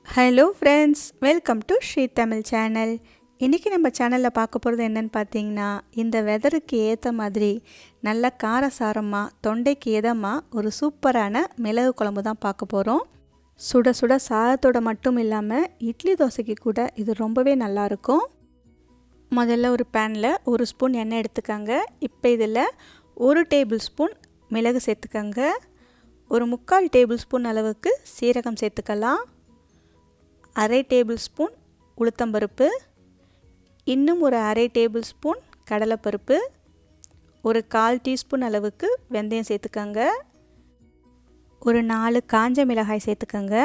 Hello friends, welcome to Shri Tamil channel. இன்றைக்கி நம்ம சேனலில் பார்க்க போகிறது என்னென்னு பார்த்தீங்கன்னா, இந்த வெதருக்கு ஏற்ற மாதிரி நல்ல காரசாரமாக தொண்டைக்கு இதமாக ஒரு சூப்பரான மிளகு குழம்பு தான் பார்க்க போகிறோம். சுட சுட சாதத்தோட மட்டும் இல்லாமல் இட்லி தோசைக்கு கூட இது ரொம்பவே நல்லாயிருக்கும். முதல்ல ஒரு பேனில் 1 ஸ்பூன் எண்ணெய் எடுத்துக்கோங்க. இப்போ இதில் 1 டேபிள் ஸ்பூன் மிளகு சேர்த்துக்கோங்க. ஒரு 3/4 டேபிள் ஸ்பூன் அளவுக்கு சீரகம் சேர்த்துக்கலாம். 1/2 டேபிள் ஸ்பூன் உளுத்தம்பருப்பு, இன்னும் ஒரு 1/2 டேபிள் ஸ்பூன் கடலைப்பருப்பு, ஒரு 1/4 டீஸ்பூன் அளவுக்கு வெந்தயம் சேர்த்துக்கோங்க. ஒரு 4 காஞ்ச மிளகாய் சேர்த்துக்கோங்க.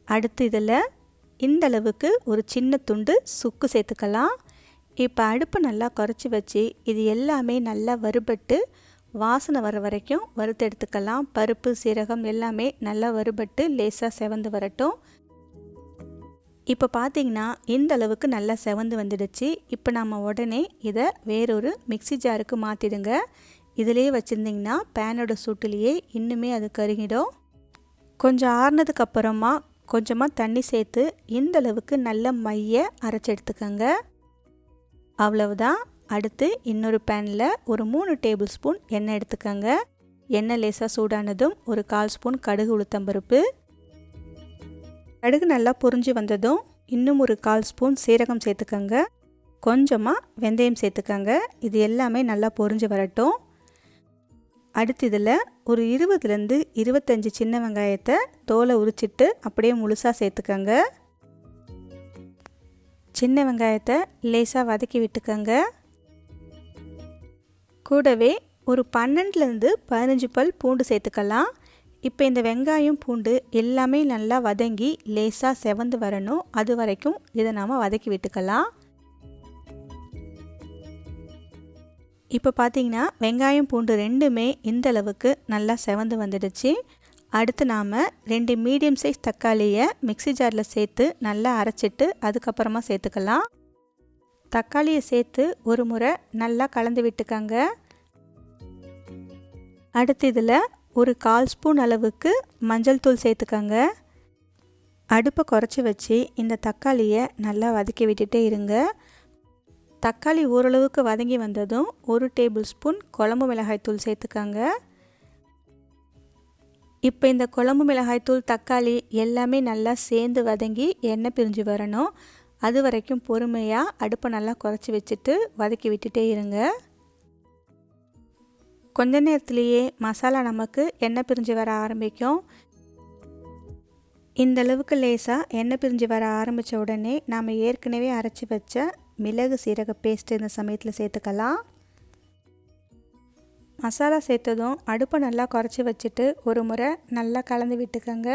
அடுத்து இதில் இந்த அளவுக்கு ஒரு சின்ன துண்டு சுக்கு சேர்த்துக்கலாம். இப்போ அடுப்பை நல்லா குறைச்சி வச்சு இது எல்லாமே நல்லா வறுபட்டு வாசனை வர வரைக்கும் வறுத்து எடுத்துக்கலாம். பருப்பு சீரகம் எல்லாமே நல்லா வறுபட்டு லேசாக செவந்து வரட்டும். இப்போ பார்த்திங்கன்னா இந்த அளவுக்கு நல்லா செவந்து வந்துடுச்சு. இப்போ நம்ம உடனே இதை வேறொரு மிக்ஸி ஜாருக்கு மாற்றிடுங்க. இதிலே வச்சுருந்திங்கன்னா பேனோட சூட்டிலேயே இன்னுமே அது கருகிடும். கொஞ்சம் ஆறுனதுக்கு அப்புறமா கொஞ்சமாக தண்ணி சேர்த்து இந்த அளவுக்கு நல்ல மைய அரைச்சி எடுத்துக்கோங்க. அவ்வளவுதான். அடுத்து இன்னொரு பேனில் ஒரு 3 டேபிள் ஸ்பூன் எண்ணெய் எடுத்துக்கோங்க. எண்ணெய் லேசாக சூடானதும் ஒரு 1/4 ஸ்பூன் கடுகு உளுத்தம்பருப்பு, கடுகு நல்லா பொரிஞ்சு வந்ததும் இன்னும் ஒரு 1/4 ஸ்பூன் சீரகம் சேர்த்துக்கோங்க. கொஞ்சமாக வெந்தயம் சேர்த்துக்கோங்க. இது எல்லாமே நல்லா பொரிஞ்சு வரட்டும். அடுத்து இதில் ஒரு 20லேருந்து 25 சின்ன வெங்காயத்தை தோலை உரிச்சிட்டு அப்படியே முழுசாக சேர்த்துக்கோங்க. சின்ன வெங்காயத்தை லேசாக வதக்கி விட்டுக்கோங்க. கூடவே ஒரு 12லேருந்து 15 பல் பூண்டு சேர்த்துக்கலாம். இப்போ இந்த வெங்காயம் பூண்டு எல்லாமே நல்லா வதங்கி லேசாக செவந்து வரணும். அது வரைக்கும் இதை நாம் வதக்கி விட்டுக்கலாம். இப்போ பார்த்திங்கன்னா வெங்காயம் பூண்டு ரெண்டுமே இந்த அளவுக்கு நல்லா செவந்து வந்துடுச்சு. அடுத்து நாம் 2 மீடியம் சைஸ் தக்காளியை மிக்ஸி ஜாரில் சேர்த்து நல்லா அரைச்சிட்டு அதுக்கப்புறமா சேர்த்துக்கலாம். தக்காளியை சேர்த்து ஒரு முறை நல்லா கலந்து விட்டுக்கோங்க. அடுத்து இதில் ஒரு 1/4 ஸ்பூன் அளவுக்கு மஞ்சள் தூள் சேர்த்துக்கோங்க. அடுப்பை குறைச்சி வச்சு இந்த தக்காளியை நல்லா வதக்கி விட்டுட்டே இருங்க. தக்காளி ஓரளவுக்கு வதங்கி வந்ததும் 1 டேபிள் ஸ்பூன் குழம்பு மிளகாய் தூள் சேர்த்துக்கோங்க. இப்போ இந்த குழம்பு மிளகாய் தூள் தக்காளி எல்லாமே நல்லா சேர்ந்து வதங்கி எண்ணெய் பிரிஞ்சு வரணும். அது வரைக்கும் பொறுமையாக அடுப்பை நல்லா குறைச்சி வச்சுட்டு வதக்கி விட்டுட்டே இருங்க. கொஞ்ச நேரத்துலேயே மசாலா நமக்கு எண்ணெய் பிரிஞ்சு வர ஆரம்பிக்கும். இந்த அளவுக்கு லேசாக எண்ணெய் பிரிஞ்சு வர ஆரம்பித்த உடனே நாம் ஏற்கனவே அரைச்சி வச்ச மிளகு சீரக பேஸ்ட்டு இந்த சமயத்தில் சேர்த்துக்கலாம். மசாலா சேர்த்ததும் அடுப்பை நல்லா குறைச்சி வச்சுட்டு ஒரு முறை நல்லா கலந்து விட்டுக்கோங்க.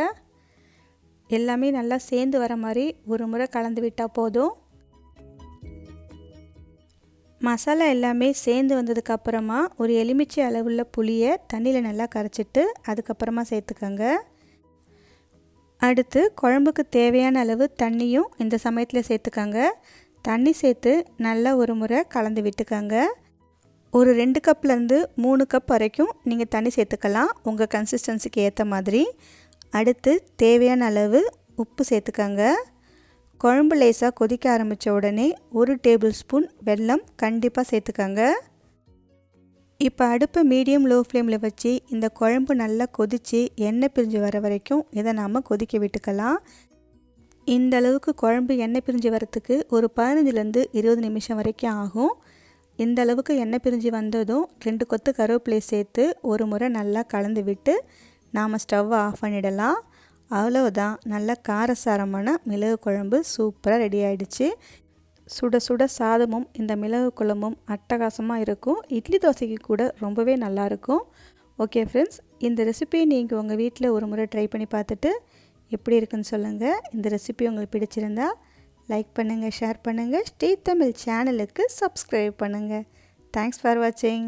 எல்லாமே நல்லா சேர்ந்து வர மாதிரி ஒரு முறை கலந்து விட்டால் போதும். மசாலா எல்லாமே சேர்ந்து வந்ததுக்கப்புறமா ஒரு எலுமிச்சை அளவுள்ள புளியை தண்ணியில் நல்லா கரைச்சிட்டு அதுக்கப்புறமா சேர்த்துக்கோங்க. அடுத்து குழம்புக்கு தேவையான அளவு தண்ணியும் இந்த சமயத்தில் சேர்த்துக்கோங்க. தண்ணி சேர்த்து நல்லா ஒரு முறை கலந்து விட்டுக்கோங்க. ஒரு 2 கப்லேருந்து 3 கப் வரைக்கும் நீங்கள் தண்ணி சேர்த்துக்கலாம் உங்கள் கன்சிஸ்டன்சிக்கு ஏற்ற மாதிரி. அடுத்து தேவையான அளவு உப்பு சேர்த்துக்கோங்க. குழம்பு லேசாக கொதிக்க ஆரம்பித்த உடனே 1 டேபிள் ஸ்பூன் வெல்லம் கண்டிப்பாக சேர்த்துக்கோங்க. இப்போ அடுப்பை மீடியம் லோ ஃப்ளேமில் வச்சு இந்த குழம்பு நல்லா கொதித்து எண்ணெய் பிரிஞ்சு வர வரைக்கும் இதை நாம் கொதிக்க விட்டுக்கலாம். இந்த அளவுக்கு குழம்பு எண்ணெய் பிரிஞ்சு வரத்துக்கு ஒரு 15லேருந்து 20 நிமிஷம் வரைக்கும் ஆகும். இந்த அளவுக்கு எண்ணெய் பிரிஞ்சு வந்ததும் 2 கொத்து கருவேப்பிலை சேர்த்து ஒரு முறை நல்லா கலந்து விட்டு நாம் ஸ்டவ்வை ஆஃப் பண்ணிடலாம். அவ்வளவுதான், நல்ல காரசாரமான மிளகு குழம்பு சூப்பராக ரெடி ஆகிடுச்சு. சுட சுட சாதமும் இந்த மிளகு குழம்பும் அட்டகாசமாக இருக்கும். இட்லி தோசைக்கு கூட ரொம்பவே நல்லாயிருக்கும். ஓகே ஃப்ரெண்ட்ஸ், இந்த ரெசிபியை நீங்கள் உங்கள் வீட்டில் ஒரு முறை ட்ரை பண்ணி பார்த்துட்டு எப்படி இருக்குன்னு சொல்லுங்கள். இந்த ரெசிபி உங்களுக்கு பிடிச்சிருந்தா லைக் பண்ணுங்கள், ஷேர் பண்ணுங்கள். ஸ்ரீ தமிழ் சேனலுக்கு சப்ஸ்கிரைப் பண்ணுங்கள். தேங்க்ஸ் ஃபார் வாட்சிங்.